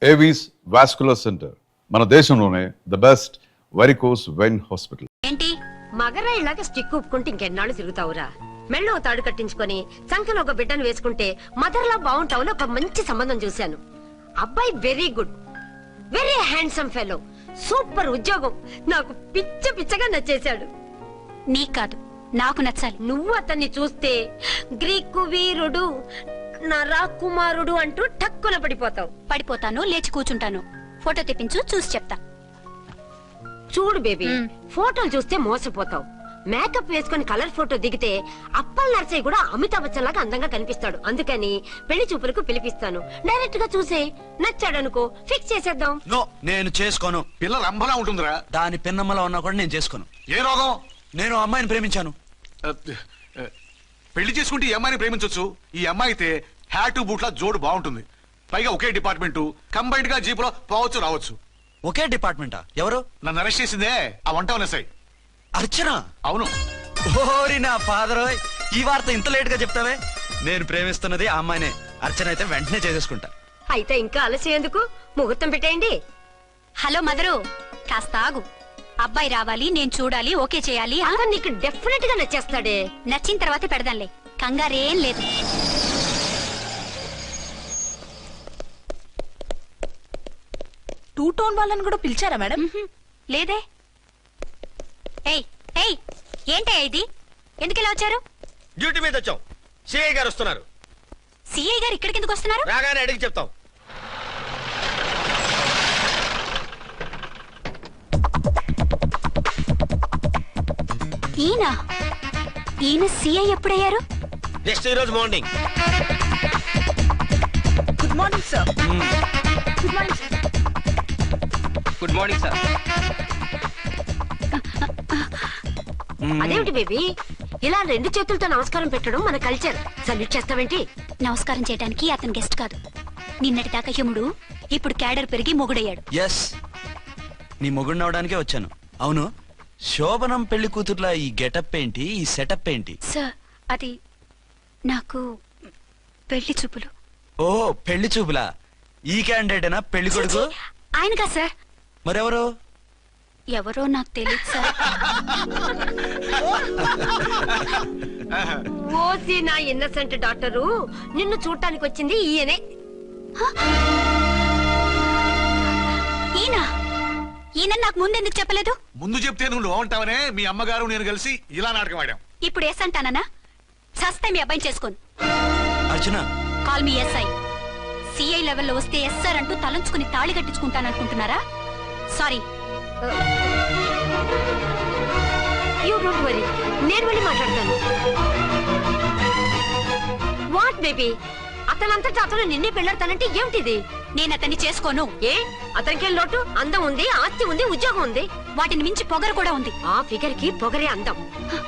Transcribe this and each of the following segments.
Avis vascular centre మన దేశంలోనే the best varicose vein hospital. ఏంటి మగరా ఇలాగ స్టిక్ ఉప్పుకుంటే ఇంకెన్నాళ్ళు తిరుగుతావురా? మెళ్ళో తాడు కట్టించుకొని సంఖ్యలో ఒక బిడ్డను వేసుకుంటే మదర్లా బాగుంటావుని ఒక మంచి సంబంధం చూశాను. అబ్బాయి very good, very handsome fellow, super ఉద్యోగం. నాకు పిచ్చగా నచ్చేశాడు. నీకు కాదు, నాకు నచ్చాలి. నువ్వు అతన్ని చూస్తే గ్రీకు వీరుడు, నా రాకుమారుడు అంటూ టక్కున పడిపోతావు. పడిపోతాను, లేచి కూర్చుంటాను. ఫోటో తెప్పించు, చూసి చెప్తా. చూడు బేబీ, ఫోటోలు చూస్తే మోసపోతావు. మేకప్ వేసుకుని కలర్ ఫోటో దిగితే అప్పల్ నర్సయ్య కూడా అమితాబ్ బచ్చన్ లాగా అందంగా కనిపిస్తాడు. అందుకని పెళ్లి చూపులకు పిలిపిస్తాను. డైరెక్ట్ గా చూసే నచ్చాడనుకో, ఫిక్స్ చేసేద్దాం. నో, నేను చేసుకోను. పిల్ల రంభలా ఉంటుందిరా. దాని పిన్నమ్మలా ఉన్నా కూడా నేను చేసుకోను. ఏ రోగం? నేను అమ్మాయిని ప్రేమించాను. పెళ్లి చేసుకుంటే ఈ అమ్మాయిని ప్రేమించొచ్చు. ఈ అమ్మాయి అయితే హ్యాటు బూట్ల జోడు బాగుంటుంది. పైగా ఒకే డిపార్ట్మెంట్, కంబైన్డ్ గా జీపులో పోవచ్చు రావచ్చు. ఒకే డిపార్ట్మెంటా? ఎవరు? నన్ను అరెస్ట్ చేసిందే ఆ వంట ఉన్నసై. అర్చన? అవును. ఓరి నా ఫాదర్, ఈ వార్త ఇంత లేట్ గా చెప్తావే. నేను ప్రేమిస్తున్నది ఆ అమ్మాయినే. అర్చన అయితే వెంటనే చేసేసుకుంటా. అయితే ఇంకా ఆలస్యం ఎందుకు, ముహూర్తం పెట్టేయండి. హలో మదరు, కాస్త ఆగు. అబ్బాయి రావాలి, నేను చూడాలి, ఓకే చేయాలి. అతను నీకు డెఫినెట్ గా నచ్చేస్తాడే. నచ్చిన తర్వాతే పెడదాంలే, కంగారేం లేదు. టూ టోన్ వాళ్ళని కూడా పిలిచారా మేడం? లేదే. ఏయ్ ఏయ్, ఏంటే ఇది? ఎందుకెలా వచ్చారు? డ్యూటీ మీద వచ్చాం. సిఐ గారు వస్తున్నారు. సిఐ గారు ఇక్కడికి ఎందుకు వస్తున్నారు? రాగానే అడిగి చెప్తాం. ఈయన ఈయన సిఐ ఎప్పుడయ్యారు? నెక్స్ట్ ఈ రోజు morning. Good morning sir. Good morning sir. Good morning sir. అదేమిటి బేబీ, ఇలా రెండు చేతులతో నమస్కారం పెట్టడం మన కల్చర్. సల్యూట్ చేస్తావేంటి? నమస్కారం చేయడానికి అతను గెస్ట్ కాదు. నిన్నటి దాకా యముడు, ఇప్పుడు క్యాడర్ పెరిగి మొగుడయ్యాడు. ఎస్, నీ మొగుడిని అవడానికే వచ్చాను. అవును, శోభనం పెళ్లి కూతుర్లా ఈ గెటప్ ఏంటి, ఈ సెటప్ ఏంటి? సార్, అది నాకు పెళ్లి చూపులు. ఓ, పెళ్లి చూపులా? ఈ క్యాండిడేటేనా పెళ్లి కొడుకు? ఆయనగా సార్. మరెవరు? ఎవరో నాకు తెలియదు సార్. ఓసి నా ఇన్నసెంట్ డాక్టరు, నిన్ను చూడటానికి వచ్చింది ఈయనే. ఈయన ఈయన నాకు ముందెందుకు చెప్పలేదు? ముందు చెప్తే నువ్వు బాగుంటావనే మీ అమ్మగారు నేను కలిసి ఇలా నాటకం ఆడాం. ఇప్పుడు ఎస్ అంటానా? సస్తే మీ అబ్బాయిని చేసుకోను. అర్చన, కాల్ మీ ఎస్ఐ. సిఐ లెవెల్లో వస్తే ఎస్ఆర్ అంటూ తలంచుకుని తాళి కట్టించుకుంటాననుకుంటున్నారా? సారీ. యూ డోంట్ వరీ, నేను వెళ్ళి మాట్లాడతాను. వాట్ బేబీ, అతనంతటా అతను నిన్నే పెళ్ళాడతానంటే ఏమిటిది? నేను అతన్ని చేసుకోను. ఏ, అతనికేం లోటు? అందం ఉంది, ఆస్తి ఉంది, ఉద్యోగం ఉంది. వాటిని మించి పొగరు కూడా ఉంది. ఆ ఫిగర్ కి పొగరే అందం.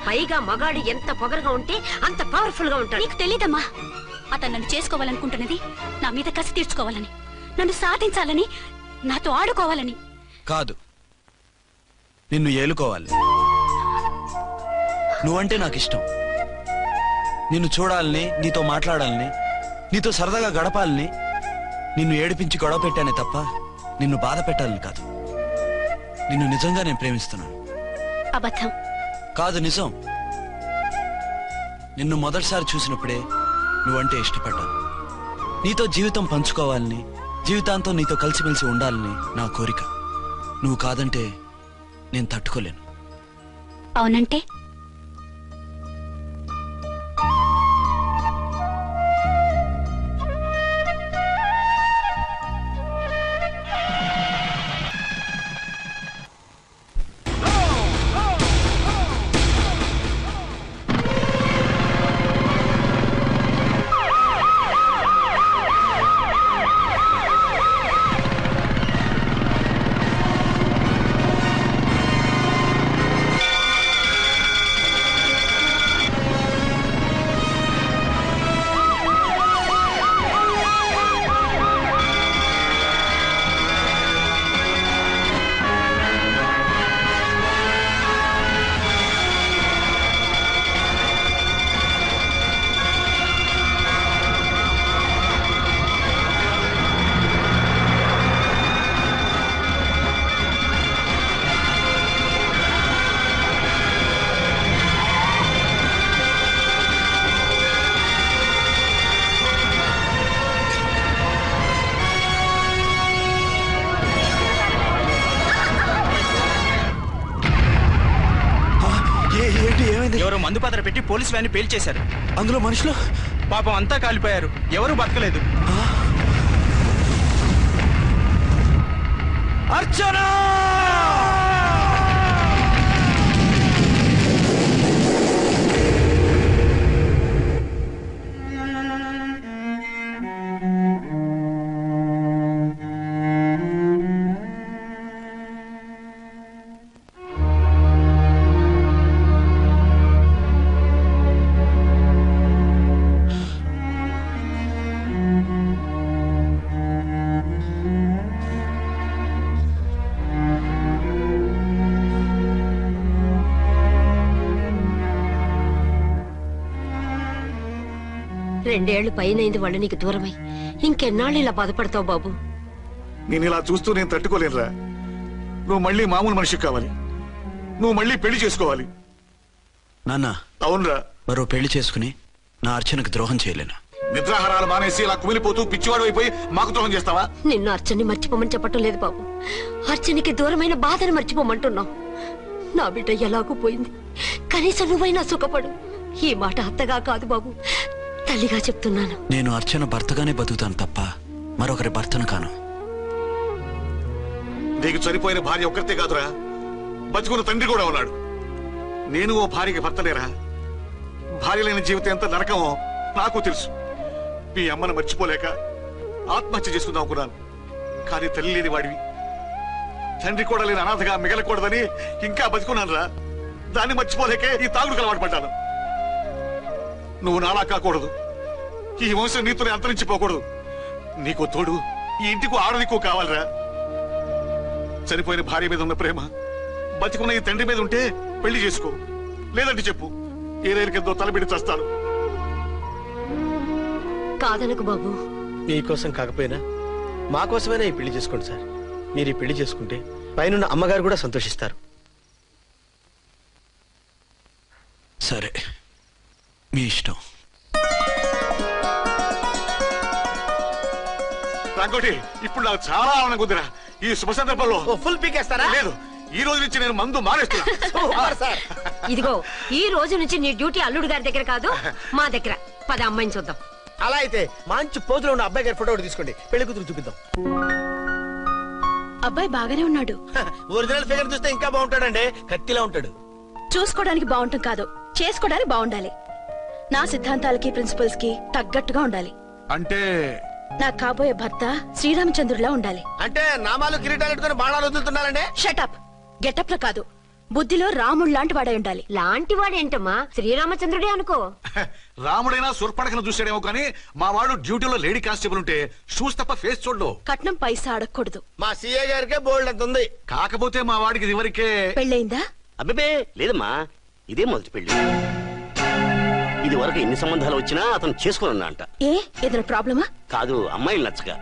పైగా మగాడు ఎంత పొగరుగా ఉంటే అంత పవర్ఫుల్ గా ఉంటాడు. నీకు తెలీదమ్మా, అతను నన్ను చేసుకోవాలనుకుంటున్నది నా మీద కసి తీర్చుకోవాలని, నన్ను సాధించాలని, నాతో ఆడుకోవాలని కాదు, నిన్ను ఏలుకోవాలి. నువ్వంటే నాకు ఇష్టం. నిన్ను చూడాలని, నీతో మాట్లాడాలని, నీతో సరదాగా గడపాలని, నిన్ను ఏడిపించి గొడవ పెట్టానే తప్ప నిన్ను బాధ పెట్టాలని కాదు. నిన్ను నిజంగా నేను ప్రేమిస్తున్నాను. అబద్ధం. కాదు, నిజం. నిన్ను మొదటిసారి చూసినప్పుడే నువ్వంటే ఇష్టపడ్డాను. నీతో జీవితం పంచుకోవాలని, జీవితాంతం నీతో కలిసిమెలిసి ఉండాలని నా కోరిక. నువ్వు కాదంటే నేను తట్టుకోలేను. అవునంటే ఎవరో మందు పాత్ర పెట్టి పోలీస్ వ్యాన్ పేల్చేశారు. అందులో మనుషులు పాపం అంతా కాలిపోయారు, ఎవరూ బతకలేదు. అర్చన! రెండేళ్లు పైనైంది వాళ్ళు నీకు దూరమై. ఇంకెన్నాళ్ళు ఇలా బాధపడతావు బాబు? నేను ఇలా చూస్తూ నేను తట్టుకోలేనురా. నువ్వు మళ్ళీ మామూలు మనిషి కావాలి, నువ్వు మళ్ళీ పెళ్లి చేసుకోవాలి. నాన్న, అవునరా. మరో పెళ్లి చేసుకుని నా అర్చనకు ద్రోహం చేయలేను. నిద్రాహారాలు మానేసి ఇలా కుమిలిపోతూ పిచ్చివాడు అయిపోయి మాకు ద్రోహం చేస్తావా? నిన్ను అర్చన్ని మర్చిపోమని చెప్పటం లేదు బాబు, అర్చనికి దూరమైన బాధను మర్చిపోమంటున్నావు. నా బిడ్డ ఎలాగూ పోయింది, కనీసం నువ్వైనా సుఖపడు. ఈ మాట అత్తగా కాదు బాబు, తల్లిగా చెప్తున్నాను. నేను అర్చన భర్తగానే బతుకుతాను తప్ప మరొకరి భర్తను కాను. నీకు చనిపోయిన భార్య ఒక్కరితే కాదురా, బతుకున్న తండ్రి కూడా ఉన్నాడు. నేను ఓ భార్యకి భర్తలేరా? భార్య లేని జీవితం ఎంత నరకమో నాకు తెలుసు. మీ అమ్మను మర్చిపోలేక ఆత్మహత్య చేసుకుందాం అనుకున్నాను. కానీ తల్లి లేని వాడివి, తండ్రి కూడా లేని అనాథగా మిగలకూడదని ఇంకా బతుకున్నాను రా. దాన్ని మర్చిపోలేకే ఈ తాగుడుకు అలవాటు పడ్డాను. నువ్వు నాలా కాకూడదు, ఈ వంశం నీతోనే అంతరించిపోకూడదు. నీకో తోడు ఈ ఇంటికి ఆడదికో కావాలిరా. చనిపోయిన భార్య మీద ఉన్న ప్రేమ బతికున్న ఈ తండ్రి మీద ఉంటే పెళ్లి చేసుకో, లేదంటే చెప్పు, ఏ రైలు కిందో తలబెడి చేస్తాను. కాదనకు బాబు. మీకోసం కాకపోయినా మా కోసమైనా ఈ పెళ్లి చేసుకోండి సార్. మీరు ఈ పెళ్లి చేసుకుంటే పైన అమ్మగారు కూడా సంతోషిస్తారు. సరే, మీ ఇష్టం. రాంకోటి, ఇప్పుడు నాకు చాలా ఆనందంగా ఉందిరా. ఈ శుభ సందర్భంలో ఫుల్ పీకేస్తారా? లేదు, ఈ రోజు నుంచి నేను మందు మానేస్తున్నా. సార్ ఇదిగో, ఈ రోజు నుంచి నీ డ్యూటీ అల్లుడు గారి దగ్గర కాదు, మా దగ్గర. పద అమ్మాయిని చూద్దాం. అలా అయితే మంచి పోజులో ఉన్న అబ్బాయి గారి ఫోటో ఒకటి తీసుకోండి, పెళ్లి కూతురు చూపిద్దాం. అబ్బాయి బాగానే ఉన్నాడు. ఒరిజినల్ ఫిగర్ చూస్తే ఇంకా బాగుంటాడండి, కత్తిలా ఉంటాడు. చూసుకోవడానికి బాగుంటాం కాదు, చేసుకోవడానికి బాగుండాలి. నా సిద్ధాంతాలకి ప్రిన్సిపల్స్ కి తగ్గట్టుగా ఉండాలి. అంటే నా కాబోయే భర్త శ్రీరామచంద్రులా ఉండాలి. అంటే నామాలు కిరీటాలు పెట్టుకుని బాణాలు వదులుతున్నారండి. షటప్. గెటప్ లో కాదు, బుద్ధిలో రాముడు లాంటి వాడై ఉండాలి. లాంటి వాడేంటమ్మా, శ్రీరామచంద్రుడే అనుకో. రాముడైనా సూర్పడకను చూసాడేమో కానీ మా వాడు డ్యూటీలో లేడీ కానిస్టేబుల్ ఉంటే షూస్ తప్ప ఫేస్ చూడడు. కట్నం పైసా అడగకూడదు. మా సీఏ గారికే బోల్డ్ అంత ఉంది. కాకపోతే మా వాడికి ఇదివరకే పెళ్ళయిందా? అబ్బే లేదమ్మా, ఇదే మొదటి పెళ్లి. ఇది వరకు ఎన్ని సంబంధాలు వచ్చినా అతను చేసుకున్నా అంట. ఏ ఏదైనా ప్రాబ్లమా? కాదు, అమ్మాయిలు నచ్చగా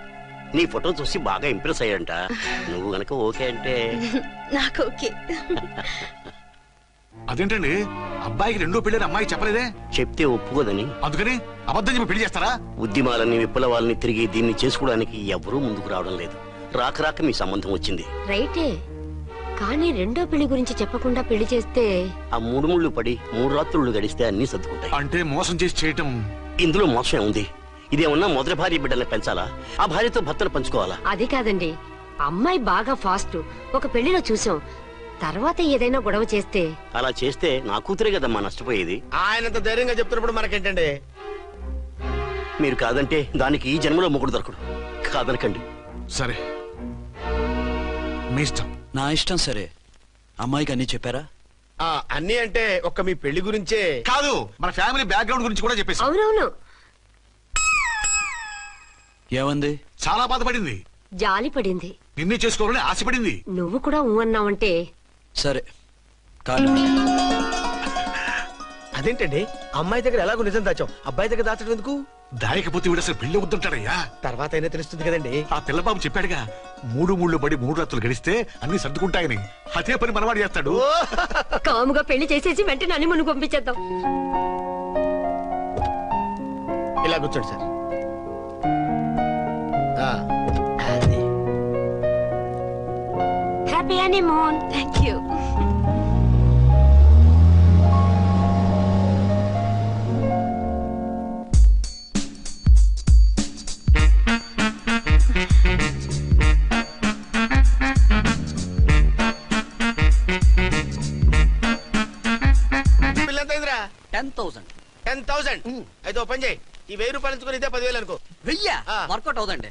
నీ ఫోటో చూసి బాగా ఇంప్రెస్ అయ్యాడంట. నువ్వు గనక ఓకే అంటే నాకు ఓకే. అదేంటండి, అబ్బాయికి రెండో పెళ్లి అమ్మాయి చెప్పలేదే? చెప్తే ఒప్పుకోదని. అందుకని అబద్ధం చెప్పి పెళ్లి చేస్తారా? ఉద్యమాలని విప్లవాలని తిరిగి దీన్ని చేసుకోవడానికి ఎవరూ ముందుకు రావడం లేదు. రాక రాక మీ సంబంధం వచ్చింది. రైటే, కానీ రెండో పెళ్లి గురించి చెప్పకుండా పెళ్లి చేస్తే ఆ మూడు ముళ్ళు పడి 3 రాత్రులు గడిస్తే అన్ని సర్దుకుంటాయి. అంటే మోసం చేసి చేయటం. ఇందులో మోసం ఉంది. ఇదేమన్నా మొదటి భార్య బిడ్డల్ని పెంచాలా, ఆ భార్యతో భర్తను పంచుకోవాలా? అది కాదండి, అమ్మాయి బాగా ఫాస్ట్. ఒక పెళ్లిలో చూసాం, తర్వాత ఏదైనా గొడవ చేస్తే. అలా చేస్తే నా కూతురే కదమ్మా నష్టపోయేది. ఆయనంత ధైర్యంగా చెప్తున్నప్పుడు మనకేంటండి? మీరు కాదంటే దానికి ఈ జన్మలో మొగుడు దొరకడు. కాదనకండి. సరే, మీ ఇష్టం. నా ఇష్టం. సరే, అమ్మాయికి అన్ని చెప్పారా? అన్ని అంటే ఒక్క మీ పెళ్లి గురించే కాదు, మన ఫ్యామిలీ బ్యాక్గ్రౌండ్ గురించి కూడా చెప్పేసి. అవునవును. ఏమంది? చాలా బాధపడింది, జాలి పడింది, నిన్నే చేసుకోవాలని ఆశపడింది. నువ్వు కూడా ఊ అన్నావంటే. సరే, కాదు. అదేంటండి, అమ్మాయి దగ్గర ఎలాగో నిజం దాచాం, అబ్బాయి దగ్గర దాచడం ఎందుకు? దాయకపోతే వీడు అసలు పెళ్లి వద్దంటాడయ్యా. తర్వాత అయినా తెలుస్తుంది కదండి. ఆ పిల్లబాబు చెప్పాడుగా, 3 ముళ్ళు పడి 3 రాత్రులు గడిస్తే అన్ని సర్దుకుంటాయని. అదే పని మనవాడు చేస్తాడు. కాముగా పెళ్లి చేసేసి వెంటనే అని మును పంపించేద్దాం. ఇలా కూర్చోండి sir. Happy honeymoon. Thank you. పని చేయి, ఈ 1000 రూపాయలు ఇచ్చుకుని ఇదే 10,000 అనుకో. వెయ్యా ఆ. వర్కౌట్ అవుదండి.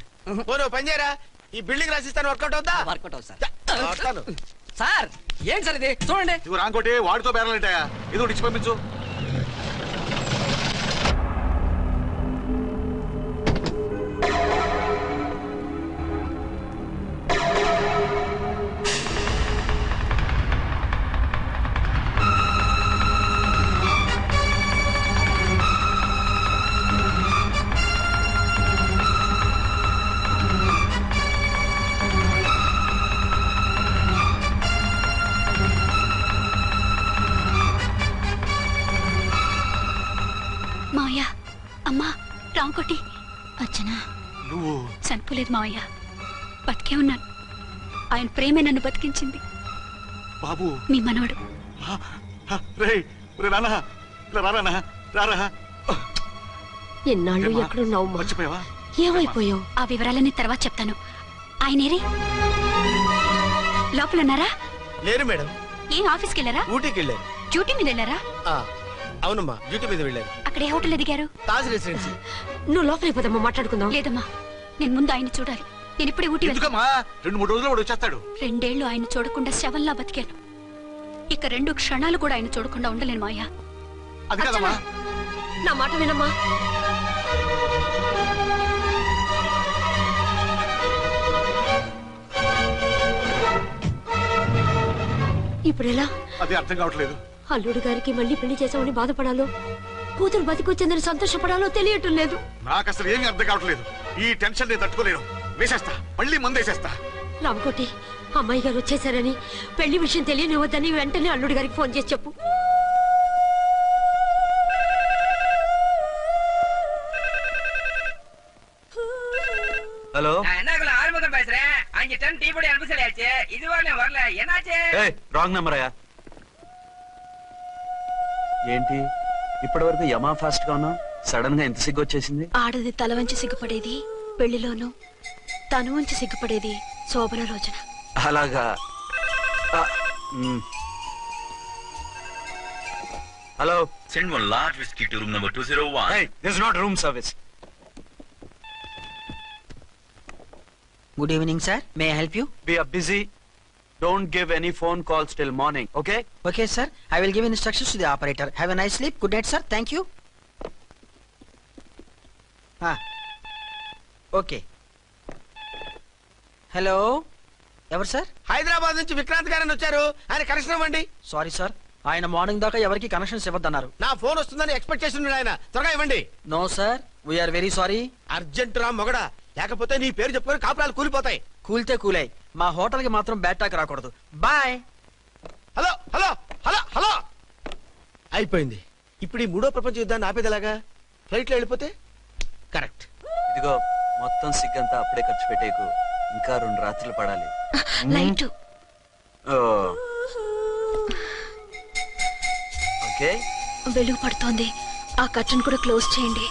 పోను పని చేయరా, ఈ బిల్డింగ్ రాసిస్తాను, వర్కౌట్ అవుతా. వర్కౌట్ అవుతుంది సార్. సార్ ఏంటి సార్ ఇది చూడండి. నువ్వు రాంకోటి వాడితో బేరాలంటాయా? ఇది ఒకటి ఇచ్చి పంపించు. మావయ్య అమ్మా రాంకోటి అచ్చనా నువ్వు చనిపోలేదు మావయ్య, బతికే ఉన్నాను. ఆయన ప్రేమే నన్ను బతికించింది. బాబు మీ మనవడు. రే నాన్న, ఇలా రానా, రారా. ఎన్నాళ్ళు ఏమ్మా? ఎక్కడున్నావు మా? మర్చిపోయావా? ఏమైపోయావు? ఆ వివరాలన్నీ తర్వాత చెప్తాను. ఆయనేరి లోపల ఉన్నారా? లేరు మేడం, ఏం ఆఫీస్కి వెళ్ళారా? ఊటీకి వెళ్ళారు. డ్యూటీ మీద వెళ్ళారా? ఆ, అవునమ్మా, డ్యూటీ మీద వెళ్ళారు. అక్కడ ఏ హోటల్ ఎదిగారు? తాజ్ రెసిడెన్సీ. నువ్వు లోపలికి పోదమ్మా, మాట్లాడుకుందాం. లేదమ్మా, నేను ముందు ఆయన చూడాలి. నేను ఇప్పుడే ఊటీ వెళ్తాను. ఎందుకమ్మా? 2-3 రోజుల్లో వాడు వచ్చేస్తాడు. 2 ఏళ్లు ఆయన చూడకుండా శవంలా బతికాను. ఇక 2 క్షణాలు కూడా ఆయన చూడకుండా ఉండలేను మాయా. అది కదమ్మా. నా మాట వినమ్మా. ఇప్పుడు ఎలా? అది అర్థం కావట్లేదు. అల్లుడు గారికి మళ్ళీ పెళ్లి చేసామని బాధపడాలో, కూతురు బతికొచ్చిందని సంతోషపడాలో తెలియటం లేదు. నాకు అసలు ఏమీ అర్థం కావట్లేదు. ఈ టెన్షన్ నేను తట్టుకోలేను. వేసేస్తా, మళ్ళీ మందేసేస్తా. రామకోటి, అమ్మాయి గారు వచ్చేసారని, పెళ్లి విషయం తెలియనివ్వద్దని వెంటనే అల్లుడు గారికి ఫోన్ చేసి చెప్పు. ஹலோ என்னக்குள்ள ஆரம்பம் பேசுறேன். அங்க டன் டீ பொடி அனுப்ப சொல்லியாச்சு. இது வரல என்னாச்சு? ఏయ్ రాంగ్ నెంబర్ అయ్యా. ఏంటి ఇప్పటి వరకు యమా ఫాస్ట్ గా ఉన్నావు, సడన్ గా ఎంత సిగ్గు వచ్చేసింది? ఆడది తల వంచి సిగ్గుపడేది పెళ్లిలోను, తను వంచి సిగ్గుపడేది శోభన రోజున. అలాగా. Hello, Send one large whiskey to room number 201. hey, this is not room service. Good evening sir, may I help you? We are busy. Don't give any phone calls till morning, okay? Okay sir, I will give instructions to the operator. Have a nice sleep. Good night sir, thank you. Okay. Hello, ఎవరు sir? Hyderabad నుంచి విక్రాంత్ గారని వచ్చారు, ఆయన connection ఇవ్వండి. Sorry sir, ఆయన morning దాకా ఎవరికి connections ఇవ్వద్దన్నారు. నా ఫోన్ వస్తుందని ఎక్స్పెక్ట్ చేసి ఉన్నాడు ఆయన. త్వరగా ఇవ్వండి. No sir, we are very sorry. Urgent రా మొగడా, లేకపోతే నీ పేరు చెప్పుకొని కాపురాలు కూలిపోతాయి. కూల్తే కూలాయి, మా హోటల్ కి మాత్రం బ్యాడ్ టాక్ రాకూడదు. Bye. Hello hello hello hello. అయిపోయింది. ఇప్పుడు ఈ 3వ ప్రపంచ యుద్ధాన్ని ఆపేదలాగా? ఫ్లైట్ లో వెళ్ళిపోతే కరెక్ట్. ఇదిగో మొత్తం సిగ్గంతా అప్పుడే ఖర్చు పెట్టేకు, ఇంకా 2 రాత్రులు పడాలి. లైట్ ఓకే, వెలుగు పడుతోంది, ఆ కర్టన్ కూడా క్లోజ్ చేయండి.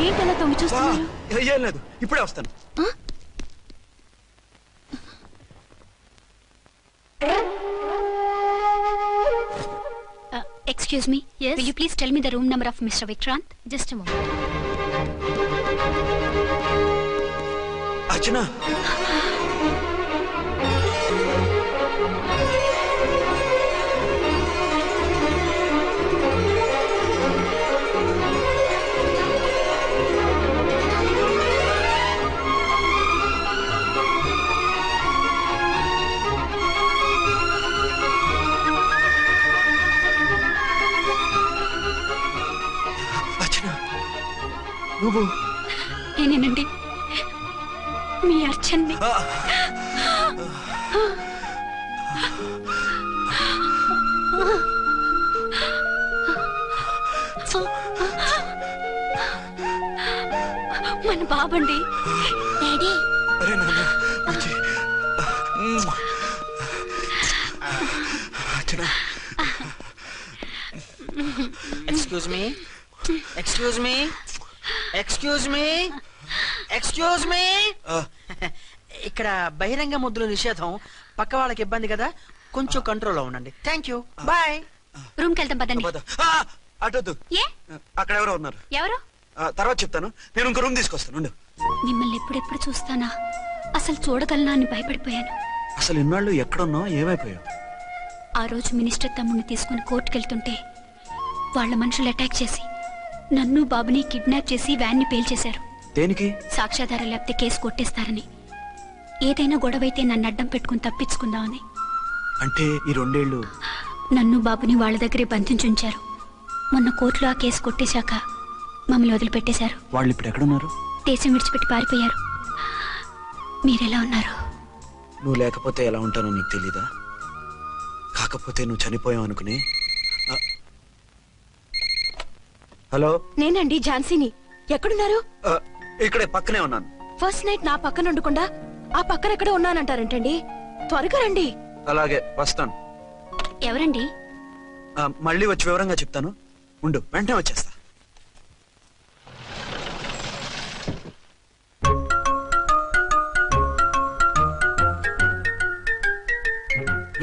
ఏంటలా తొంగి చూస్తున్నారు? ఏం లేదు, ఇప్పుడే వస్తాను. Excuse me. Yes. Will you please tell me the room number of Mr. Vikrant? Just a moment. అర్చన, నువ్వు? నేనేనండి, మీ అర్చన్ని. మన బాబండి. డాడీ. అరే నాన్న, excuse me excuse me excuse me excuse me ఇక్కడ బహిరంగ ముద్దుల నిషేధం, పక్క వాళ్ళకి ఇబ్బంది కదా, కొంచెం కంట్రోల్లో ఉండండి. Thank you, bye. రూమ్ కి వెళ్తాం పదండి. అటొద్దు, ఏ అక్కడ ఎవరో ఉన్నారు. ఎవరు? తర్వాత చెప్తాను. నేను ఇంకో రూమ్ తీసుకొస్తాను. ఉండు. మిమ్మల్ని ఎప్పుడెప్పుడు చూస్తానా, అసలు చూడగలనా అని భయపడిపోయాను. అసలు ఇన్నాళ్ళు ఎక్కడున్నావు, ఏమైపోయావు? ఆ రోజు మినిస్టర్ తమ్ముడిని తీసుకుని కోర్టుకెళ్తుంటే వాళ్ళ మనుషులు అటాక్ చేసి నన్ను బాబుని కిడ్నాప్ చేసి వ్యాన్ ని పేల్చేశారు. దేనికి? సాక్ష్యాధారం లేకపోతే కేసు కొట్టేస్తారని. ఏదైనా గొడవైతే నన్ను అడ్డం పెట్టుకుని తప్పించుకుందామని. అంటే ఈ 2 ఏళ్ళు నన్ను బాబుని వాళ్ళ దగ్గరే బంధించుంచారు. మొన్న కోర్టులో ఆ కేసు కొట్టేశాక మమ్మల్ని వదిలిపెట్టేశారు. వాళ్ళు ఇప్పుడు ఎక్కడున్నారు? దేశం విడిచిపెట్టి పారిపోయారు. మీరెలా ఉన్నారు? నువ్వు లేకపోతే ఎలా ఉంటానో నీకు తెలీదా? కాకపోతే నువ్వు చనిపోయావు అనుకుని. హలో, నేనండి ఝాన్సీని. ఎక్కడున్నారు? ఇక్కడే పక్కనే ఉన్నాను. ఫస్ట్ నైట్ నా పక్కన ఉండకుండా ఆ పక్కన ఎక్కడ ఉన్నానంటారంటండి. త్వరగా రండి. అలాగే వస్తాను. ఎవరండి? మళ్ళీ వచ్చి వివరంగా చెప్తాను. ఉండు, వెంటనే వచ్చేస్తా.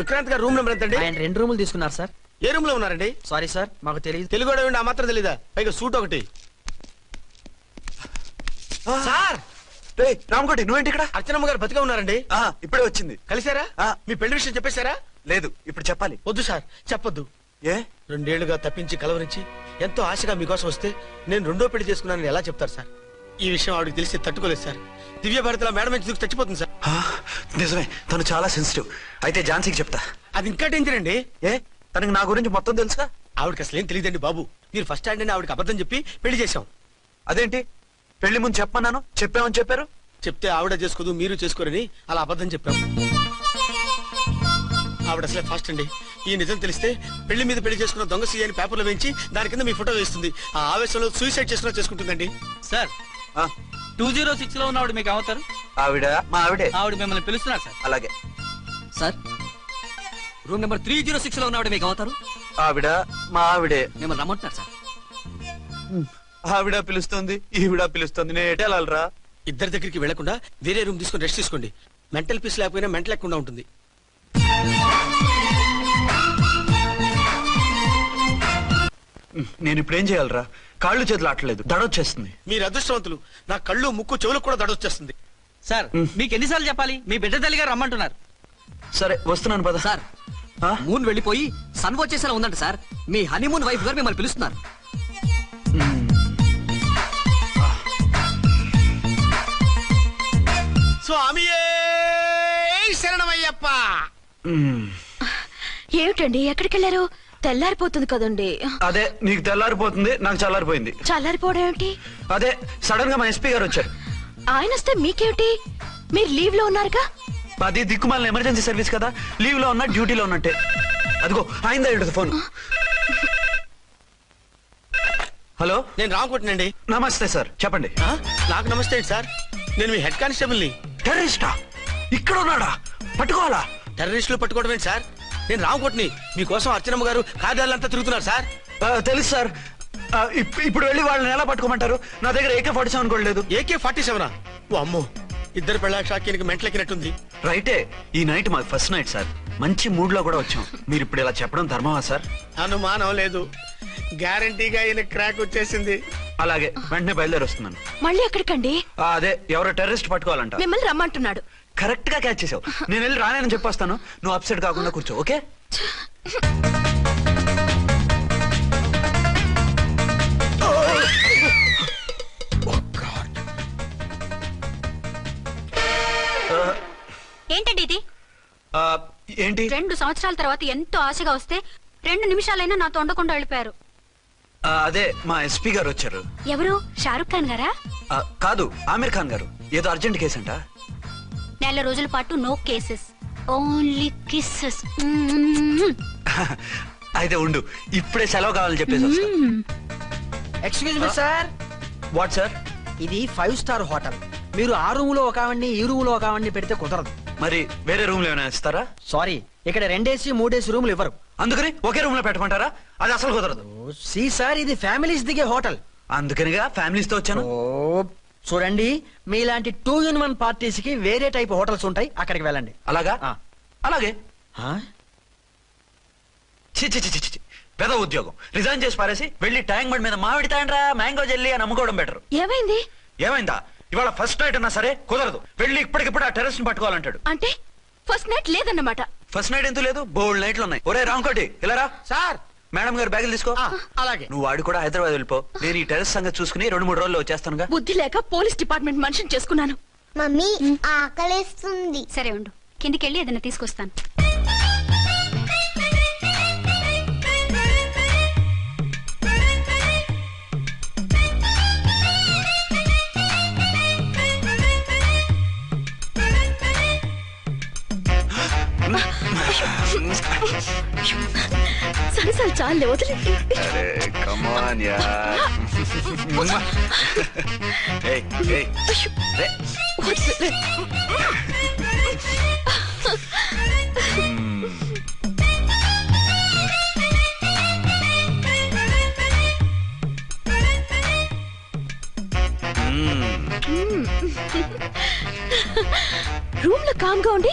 విక్రాంత్ గారు రూమ్ నెంబర్ ఎంతండి? ఆయన 2 రూములు తీసుకున్నారు సార్. ఏ రూమ్ లో ఉన్నారండి? సారీ సార్, మాకు తెలియదు. తెలుగు ఆ మాత్రం తెలీదా? పైగా సూట్ ఒకటి. సార్ రామకోటి, నువ్వేంటి ఇక్కడ? అర్చనమ్మ గారు బతిగా ఉన్నారండి. ఇప్పుడే వచ్చింది. కలిసారా? మీ పెళ్లి విషయం చెప్పేశారా? లేదు, ఇప్పుడు చెప్పాలి. వద్దు సార్, చెప్పొద్దు. ఏ? 2 ఏళ్లుగా తప్పించి కలవరించి ఎంతో ఆశగా మీకోసం వస్తే నేను 2వ పెళ్లి చేసుకున్నానని ఎలా చెప్తారు సార్? ఈ విషయం ఆవిడకి తెలిసి తట్టుకోలేదు సార్. దివ్య భారతిలో మేడం నుంచి దూకి చచ్చిపోతుంది సార్. నిజమే, తను చాలా సెన్సిటివ్. అయితే ఝాన్సీకి చెప్తా. అది ఇంకా డేంజర్ అండి. ఏ? తనకి నా గురించి మొత్తం తెలుసా? ఆవిడకి అసలు ఏం తెలియదండి బాబు. మీరు ఫస్ట్ హ్యాండ్ అని ఆవిడకి అబద్ధం చెప్పి పెళ్లి చేశాం. అదేంటి? పెళ్లి ముందు చెప్పమన్నాను, చెప్పామని చెప్పారు. చెప్తే ఆవిడ చేసుకోదు, మీరు చేసుకోరని అలా అబద్ధం చెప్పాం. ఆవిడ అసలే ఫాస్ట్ అండి. ఈ నిజం తెలిస్తే పెళ్లి మీద పెళ్లి చేసుకున్న దొంగ సీ అని పేపర్లో వేయించి దాని కింద మీ ఫోటో వేస్తుంది. ఆ ఆవేశంలో సూసైడ్ చేసుకుంటుందండి. సార్ 206 లో ఉన్నవాడు మీకు అవుతారు? ఆవిడ మా ఆవిడే. ఆవిడ మిమ్మల్ని పిలుస్తున్నారు సార్. అలాగే సార్. రూమ్ నెంబర్ 306 లో ఉన్నవాడు మీకు అవుతారు? ఆవిడ మా ఆవిడే. మిమ్మల్ని రమ్మంటున్నారు సార్. ఆవిడ పిలుస్తుంది, ఈవిడ పిలుస్తుంది. నేను ఎటెళ్ళాలరా? ఇద్దరి దగ్గరికి వెళ్లకుండా వేరే రూమ్ తీసుకుని రెస్ట్ తీసుకోండి. మెంటల్ పీస్ లేకపోయినా మెంటల్ లేకుండా ఉంటుంది. నేను ఇప్పుడు ఏం చేయాలరా? కాళ్ళు చేతులు ఆటలేదు, దడొచ్చేస్తుంది. మీరు అదృష్టవంతులు. నా కళ్ళు, ముక్కు, చెవులకు కూడా దడొచ్చేస్తుంది. సార్ మీకు ఎన్నిసార్లు చెప్పాలి? మీ బిడ్డ తల్లి గారు రమ్మంటున్నారు. సరే వస్తున్నాను పద. సార్, మూన్ వెళ్ళిపోయి సన్ వచ్చేసేలా ఉందంట సార్. మీ హనీమూన్ వైఫ్ గారు మిమ్మల్ని పిలుస్తున్నారు. స్వామి శరణమయ్యప్ప. ఏమిటండి, ఎక్కడికి వెళ్ళారు? తెల్లారిపోతుంది కదండి. అదే, నీకు తెల్లారిపోతుంది, నాకు చల్లారిపోయింది. చల్లారిపోవడం ఏమిటి? అదే సడన్ గా మా ఎస్పీ గారు వచ్చారు. ఆయన వస్తే మీకేమిటి? మీరు లీవ్ లో ఉన్నారుగా. అది దిక్కుమాలిన ఎమర్జెన్సీ సర్వీస్ కదా, లీవ్ లో ఉన్నా డ్యూటీలో ఉన్నట్టే. అదిగో అయిందా ఉంటుంది ఫోన్. హలో, నేను రామకోటినండి. నమస్తే సార్, చెప్పండి. నాకు నమస్తే సార్. నేను మీ హెడ్ కానిస్టేబుల్ ని. టెర్రరిస్టా? ఇక్కడ ఉన్నాడా? పట్టుకోవాలా? టెర్రరిస్టులు పట్టుకోవడం ఏంటి సార్? నేను రామకోటిని. మీకోసం అర్చనమ్మ గారు కార్యాలయంతా తిరుగుతున్నారు సార్. తెలుసు సార్. ఇప్పుడు వెళ్ళి వాళ్ళని ఎలా పట్టుకోమంటారు? నా దగ్గర AK-47 కూడా లేదు. AK-47? ఓ అమ్మో, ఇద్దరు పెళ్ళ షాకీనికి మెంటలెక్కినట్టుంది. రైటే, ఈ నైట్ మాకు ఫస్ట్ నైట్ సార్. మంచి మూడ్ లో కూడా వచ్చాం. మీరు ఇప్పుడు ఇలా చెప్పడం ధర్మమా సార్? అనుమానం లేదు, గ్యారంటీగా ఈయన క్రాక్ వచ్చేసింది. అలాగే, వెంటనే బయలుదేరి వస్తున్నాను. మళ్ళీ ఎక్కడికండి? అదే, ఎవరో టెర్రరిస్ట్ పట్టుకోవాలంట. మిమ్మల్ని రమ్మంటున్నాడు. కరెక్ట్ గా క్యాచ్ చేసావు. నేను వెళ్ళి రానని చెప్పొస్తాను, నువ్వు అప్సెట్ కాకుండా కూర్చో, ఓకే? ఏంటండి ఇది? ఏంటి? 2 సంవత్సరాల తర్వాత ఎంతో ఆశగా వస్తే 2 నిమిషాలైనా నాతో ఉండకుండా వెళ్ళిపోయారు. అదే, మా ఎస్పీ గారు వచ్చారు. ఎవరు? షారుఖ్ ఖాన్ గారా? కాదు, ఆమీర్ ఖాన్ గారు. ఏదో అర్జెంట్ కేసు అంట. 4 రోజుల పాటు నో కేసెస్, ఓన్లీ కిస్సెస్. అయితే ఉండు, ఇప్పుడే సెలవు కావాలని చెప్పేసి వస్తా. Excuse me sir. What sir? ఇది 5 స్టార్ హోటల్. మీరు ఆ రూమ్ లో ఒక ఆవిడ్ని, ఈ రూమ్ లో ఒక ఆవిడ్ని పెడితే కుదరదు. మరి వేరే రూమ్ లో ఏమైనా ఇస్తారా? సారీ, ఇక్కడ 2 AC 3 AC రూములు ఇవ్వరు. అందుకని ఒకే రూమ్ లో పెట్టమంటారా? అది అసలు కుదరదు. సి సార్, ఇది ఫ్యామిలీస్ దిగే హోటల్. అందుకనిగా ఫ్యామిలీస్ తో వచ్చాను. చూడండి, మీలాంటి 2-in-1 పార్టీస్ కి వేరే టైప్ హోటల్స్ ఉంటాయి, అక్కడికి వెళ్ళండి. అలాగా? ఆ. అలాగే. ఆ? చి చి చి చి చి. పెద్ద ఉద్యోగం రిజైన్ చేసి పారేసి వెళ్ళి ట్యాంక్ బండ్ మీద మామిడి తాండ్రా మ్యాంగో జెల్లీ అని అమ్ముకోవడం బెటర్. ఏమైంది? ఏమైందా? ఇవాళ ఫస్ట్ నైట్ అన్నా సరే కుదరదు. వెళ్ళి ఇప్పటికిప్పుడు ఆ టెర్రస్ ని పట్టుకోవాలంటాడు. అంటే ఫస్ట్ నైట్ లేదన్నమాట. ఫస్ట్ నైట్ ఎందుకు లేదు? బోల్డ్ నైట్లు ఉన్నాయి. ఒరే రాంకోటి ఇలా రా. సార్, మేడం గారు బ్యాగులు తీసుకో. అలాగే. నువ్వు వాడు కూడా హైదరాబాద్ వెళ్ళిపో. నేను ఈ టెర్రస్ సంగతి చూసుకుని 2-3 రోజుల్లో వచ్చేస్తానుగా. బుద్ధి లేక పోలీస్ డిపార్ట్మెంట్ మనిషిని చేసుకున్నాను. మమ్మీ ఆకలేస్తుంది. సరే ఉండు, కిందికెళ్ళి ఏదైనా తీసుకొస్తాను. సరే చాలే, వదిలే. రూమ్ లో కామ్ గా ఉండి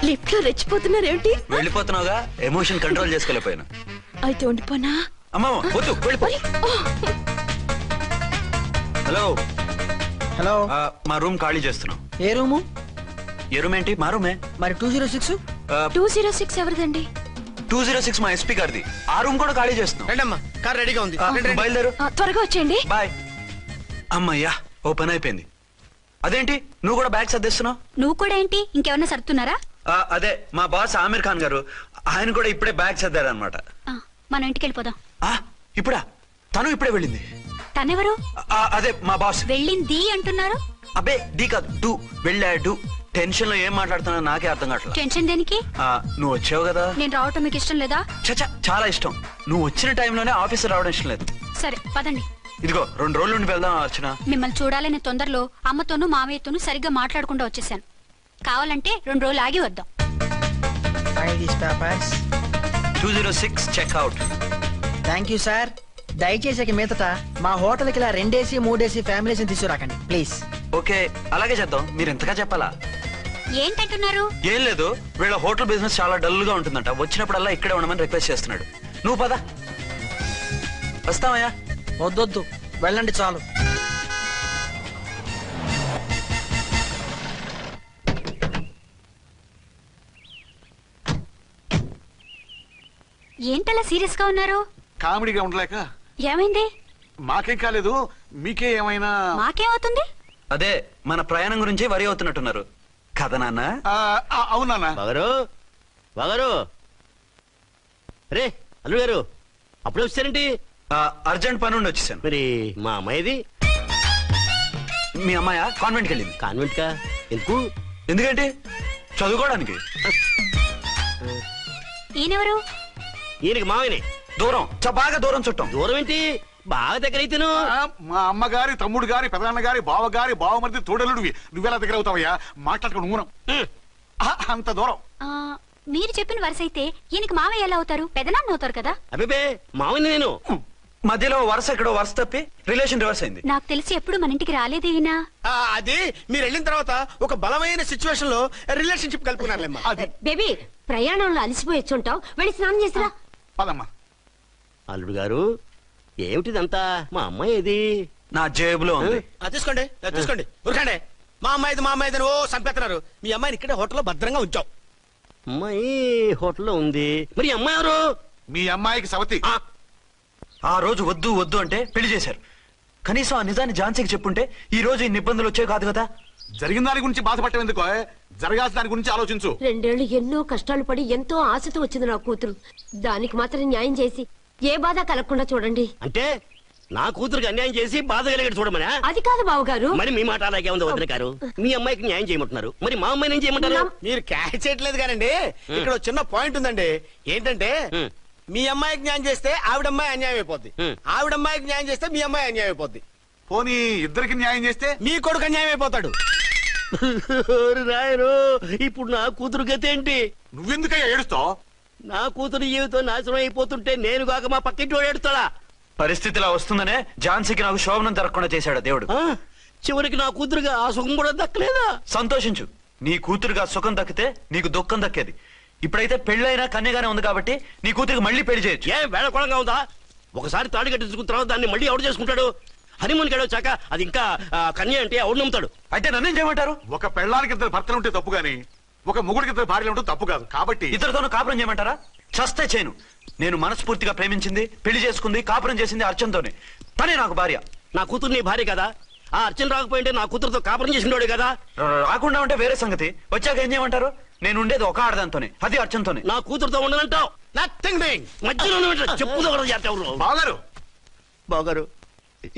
లిఫ్ట్ లో రెచ్చిపోతున్నారేంటి? వెళ్ళిపోతున్నావుగా, ఎమోషన్ కంట్రోల్ చేసుకోలేకపోయినా. అయితే ఉండిపోనా? అమ్మా వద్దు, వెళ్ళిపో. Hello hello. మా రూమ్ ఖాళీ చేస్తున్నాం. ఏ రూము? ఏ రూమ్ ఏంటి? మా రూమే. మరి 206? 206 ఎవరిదండి? 206 మా ఎస్పీ గారిది. ఆ రూమ్ కూడా ఖాళీ చేస్తున్నాం. రండమ్మా, కార్ రెడీగా ఉంది. బయలుదేరు. త్వరగా వచ్చేయండి. బాయ్. అమ్మయ్యా, ఓ పని అయిపోయింది. అదేంటి నువ్వు కూడా బ్యాగ్ సర్దేస్తున్నావు? నువ్వు కూడా ఏంటి, ఇంకెవరన్నా సర్దుతున్నారా? అదే మా బాస్ ఆమీర్ ఖాన్ గారు, ఆయన కూడా ఇప్పుడే బ్యాగ్ సర్దారనమాట. మనం ఇంటికి వెళ్ళిపోదాం. ఇప్పుడా? తను ఇప్పుడే వెళ్ళింది. తనెవరు? అదే మా బాస్. వెళ్ళింది అంటున్నారు. అబ్బే డీ కాదు, డూ. వెళ్ళాడు. టెన్షన్ లో ఏం మాట్లాడుతున్నా నాకే అర్థం కావట్లేదు. టెన్షన్ దేనికి? నువ్వు వచ్చావు కదా. నేను రావటం మీకు ఇష్టం లేదా? చచ్చా, చాలా ఇష్టం. నువ్వు వచ్చిన టైంలోనే ఆఫీస్ రావడం ఇష్టం లేదు. సరే పదండి. ఇదిగో 2 రోజుల నుండి వెళ్దాం అర్చన. మిమ్మల్ని చూడాలనే తొందరలో అమ్మతోనూ మామయ్యతోనూ సరిగ్గా మాట్లాడకుండా వచ్చేసాను. కావాలంటే 2 రోజులు ఆగి వద్దాం. 206 చెక్అవుట్. Thank you sir. దయచేసి మీదట మా హోటల్కి ఇలా 2 AC 3 AC ఫ్యామిలీస్ తీసుకురాకండి ప్లీజ్. ఓకే, అలాగే చేద్దాం. మీరు ఎంతగా చెప్పాలా? ఏంటంటున్నారు? ఏం లేదు, వీళ్ళ హోటల్ బిజినెస్ చాలా డల్ గా ఉంటుందంట. వచ్చినప్పుడల్లా ఇక్కడే ఉండమని రిక్వెస్ట్ చేస్తున్నాడు. నువ్వు పద. వస్తావయ్యా? వద్దొద్దు, వెళ్ళండి చాలు. ఏంటలా సీరియస్ గా ఉన్నారు? కామెడీగా ఉండలేక. ఏమైంది? మాకేం కాలేదు, మీకే ఏమైనా? మాకేమవుతుంది? అదే మన ప్రయాణం గురించి వరి అవుతున్నట్టున్నారు కదా నాన్న? అవునా బాగారు? బాగారు రే అల్లు గారు, అప్పుడే వచ్చారేంటి? అర్జెంట్ పని ఉండి వచ్చేసాను. మరి మా అమ్మాయిది? మీ అమ్మాయ కాన్వెంట్కి వెళ్ళింది. కాన్వెంట్ కా? ఎందుకు? ఎందుకంటే చదువుకోవడానికి. ఈయనెవరు? ఈయనకి మావయ్యనే. దూరం, బాగా దూరం చుట్టాం. దూరం ఏంటి, బాగా దగ్గర అయితేను. మా అమ్మగారి, తమ్ముడు గారి, పెదనాన్న గారి, బావగారి, బావమరిది, తోడలుడివి. నువ్వెలా దగ్గర అవుతావయ్యా? మాట్లాడుకుని ఊనం. అంత దూరం. మీరు చెప్పిన వరుస అయితే ఈయనకి మావయ్య ఎలా అవుతారు? పెదనాన్న అవుతారు కదా. అబ్బే మావయ్య నేను. మధ్యలో వరుస ఎక్కడో వరుస తప్పి రిలేషన్ రివర్స్ అయింది. నాకు తెలిసి ఎప్పుడు మన ఇంటికి రాలేదు ఈయన. అది మీరు వెళ్ళిన తర్వాత ఒక బలమైన సిచ్యువేషన్ లో రిలేషన్షిప్ కలుపుకున్నారులేమ్మా. బేబీ, ప్రయాణంలో అలసిపోయి వచ్చుంటావు, వెళ్ళి స్నానం చేసిరా. పదమ్మా. అల్లుడు గారు, ఏమిటిదంతా? మా అమ్మాయి ఏది? నా జేబులో ఉంది. తీసుకోండి తీసుకోండి, ఉరకండి. మా అమ్మాయిది ఓ చంపేస్తున్నారు. మీ అమ్మాయిని ఇక్కడే హోటల్లో భద్రంగా ఉంచాం. అమ్మాయి హోటల్లో ఉంది. మరి అమ్మాయి ఎవరు? మీ అమ్మాయికి సవతి. ఆ రోజు వద్దు వద్దు అంటే పెళ్లి చేశారు. కనీసం ఆ నిజాన్ని ఝాన్సీకి చెప్పుంటే ఈ రోజు ఇన్ని ఇబ్బందులు వచ్చే కాదు కదా. జరిగిన దాని గురించి బాధపడటం ఎందుకో, జరగాల్సిన దాని గురించి ఆలోచించు. 2 ఏళ్లు ఎన్నో కష్టాలు పడి ఎంతో ఆశతో వచ్చింది నా కూతురు. దానికి మాత్రం న్యాయం చేసి ఏ బాధ కలగకుండా చూడండి. అంటే నా కూతురికి అన్యాయం చేసి బాధ కలిగేది చూడమనా? అది కాదు బావగారు. మరి మీ మాట అలాగే ఉంది వదిన గారు. మీ అమ్మాయికి న్యాయం చేయమంటున్నారు, మరి మా అమ్మాయిని ఏం చేయమంటారు? మీరు క్యాచ్ చేయట్లేదు కానండి. ఇక్కడ చిన్న పాయింట్ ఉందండి. ఏంటంటే మీ అమ్మాయికి న్యాయం చేస్తే ఆవిడమ్మాయి అన్యాయం అయిపోద్ది, ఆవిడమ్మాయికి న్యాయం చేస్తే మీ అమ్మాయి అన్యాయం అయిపోద్ది. పోనీ ఇద్దరికి న్యాయం చేస్తే మీ కొడుకు అన్యాయం అయిపోతాడు. రాయరు, ఇప్పుడు నా కూతురు గతి ఏంటి? నువ్వెందుకయ్యా ఏడుస్తావు? నా కూతురు జీవితం నాశనం అయిపోతుంటే నేను కాక మా పక్కింటి వాడు ఏడుతాడా? పరిస్థితి ఇలా వస్తుందనే ఝాన్సీకి నాకు శోభనం జరగకుండా చేశాడు దేవుడు. చివరికి నా కూతురుగా ఆ సుఖం కూడా దక్కలేదా? సంతోషించు, నీ కూతురుగా సుఖం దక్కితే నీకు దుఃఖం దక్కేది. ఇప్పుడైతే పెళ్ళైనా కన్యగానే ఉంది కాబట్టి నీ కూతురికి మళ్ళీ పెళ్లి చేయొచ్చు. ఏం వేళకోళంగా ఉందా? ఒకసారి తాడు కట్టించుకున్న తర్వాత దాన్ని మళ్ళీ ఎవడు చేసుకుంటాడు? హనీమూన్కి వచ్చాక అది ఇంకా కన్య అంటే ఎవడు నమ్ముతాడు? అయితే నన్నేం చేయమంటారు? ఒక పెళ్ళానికి ఇద్దరు భర్తలు ఉంటే తప్పు గాని ఒక మొగుడికి ఇద్దరు భార్యలు ఉంటే తప్పు కాదు. కాబట్టి ఇద్దరితోనూ కాపురం చేయమంటారా? చస్తే చేయను. నేను మనస్ఫూర్తిగా ప్రేమించింది, పెళ్లి చేసుకుంది, కాపురం చేసింది అర్చనతోనే. తనే నాకు భార్య. నా కూతురు నీ భార్య కదా? ఆ అర్చన రాకపోయింటే నా కూతురుతో కాపురం చేసినోడు కదా? రాకుండా ఉంటే వేరే సంగతి. వచ్చాక ఏం చేయమంటారు? నేను ఉండేది ఒక ఆడదాంతోనే, అది అర్చనతోనే. నా కూతురుతో ఉండనంటావు? Nothing doing. మధ్యలో చెప్పుదో కూడా చేస్తావు. బాగారు బాగారు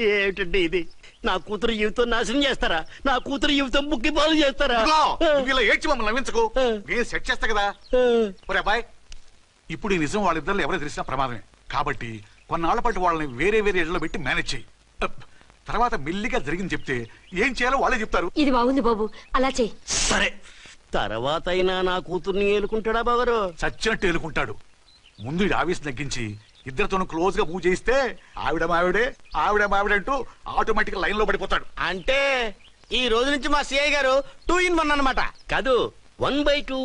ఏమిటండి ఇది? నా కూతురు జీవితం నాశనం చేస్తారా? నా కూతురు జీవితం ముక్కి పాలు చేస్తారా? ఇలా ఏడ్చి మమ్మల్ని నవ్వించకు. నేను సెట్ చేస్తా కదా. ఒరే అబ్బాయి, ఇప్పుడు ఈ నిజం వాళ్ళిద్దరు ఎవరో తెలిసినా ప్రమాదమే. కాబట్టి కొన్నాళ్ల పాటు వాళ్ళని వేరే వేరే ఇళ్లలో పెట్టి మేనేజ్ చేయి. తర్వాత మెల్లిగా జరిగింది చెప్తే ఏం చేయాలో వాళ్ళే చెప్తారు. ఇది బాగుంది బాబు, అలా చెయ్యి. సరే, తర్వాత అయినా నా కూతుర్ని ఏలుకుంటాడా బాగారు? చచ్చినట్టు ఏలుకుంటాడు. ముందు ఈ ఆవేశం తగ్గించి ఇద్దరితోనూ క్లోజ్ గా మూవ్ చేయిస్తే ఆవిడ మావిడే అంటూ ఆటోమేటిక్ లైన్ లో పడిపోతాడు. అంటే ఈ రోజు నుంచి మా సిఐ గారు 2 in 1 అన్నమాట. కాదు, 1/2.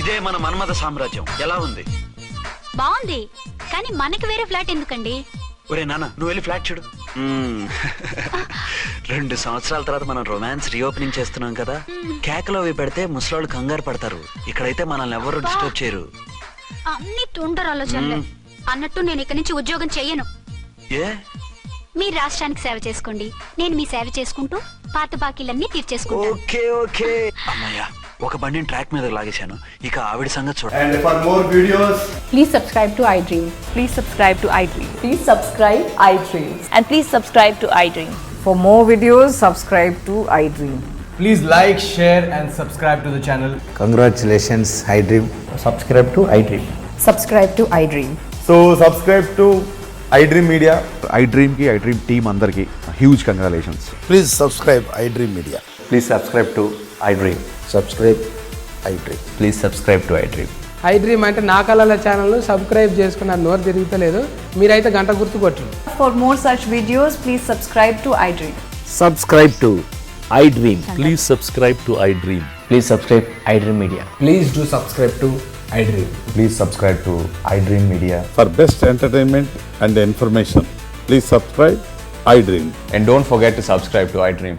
ఇదే మన మన్మథ సామ్రాజ్యం. ఎలా ఉంది? బాగుంది, కానీ మనకి వేరే ఫ్లాట్ ఎందుకండి? ఒరే నాన్న, నువ్వు వెళ్ళి ఫ్లాట్ చూడు. 2 సంవత్సరాల తర్వాత మనం రొమాన్స్ రీఓపెనింగ్ చేస్తున్నాం కదా. కేకలో అవి పెడితే ముసలాళ్ళు కంగారు పడతారు. ఇక్కడైతే మనల్ని ఎవరు డిస్టర్బ్ చేయరు. అన్ని తొందర ఆలోచనలే. అన్నట్టు నేను ఇక్కడి నుంచి ఉద్యోగం చెయ్యను. ఏ? మీరు రాష్ట్రానికి సేవ చేసుకోండి, నేను మీ సేవ చేసుకుంటూ పాత బాకీలన్నీ తీర్చేసుకుంటాను. Okay okay. అమ్మయ్య, ఒక బండిని ట్రాక్ మీద లాగేశాను. ఇక ఆవిడ సంగతి చూడండి. And for more videos, please subscribe to iDream. Please subscribe to iDream. Please subscribe iDream. And please subscribe to iDream. For more videos, subscribe to iDream. please like, share and subscribe to the channel. Congratulations, iDream. Subscribe to iDream. Subscribe to iDream. So subscribe to iDream Media. iDream ki iDream team andarki huge congratulations. Please subscribe iDream Media. Please subscribe to iDream. Subscribe iDream. Please subscribe to iDream. iDream అంటే నా కళల channel subscribe చేసుకున్న నోరు తిరుగుతలేదు. మీరైతే గంట గుర్తు కొట్టండి. For more such videos, please subscribe to iDream. Subscribe to iDream. Please subscribe to iDream. Please subscribe iDream Media. Please do subscribe to iDream. Please subscribe to iDream Media. For best entertainment and information, please subscribe iDream. And don't forget to subscribe to iDream.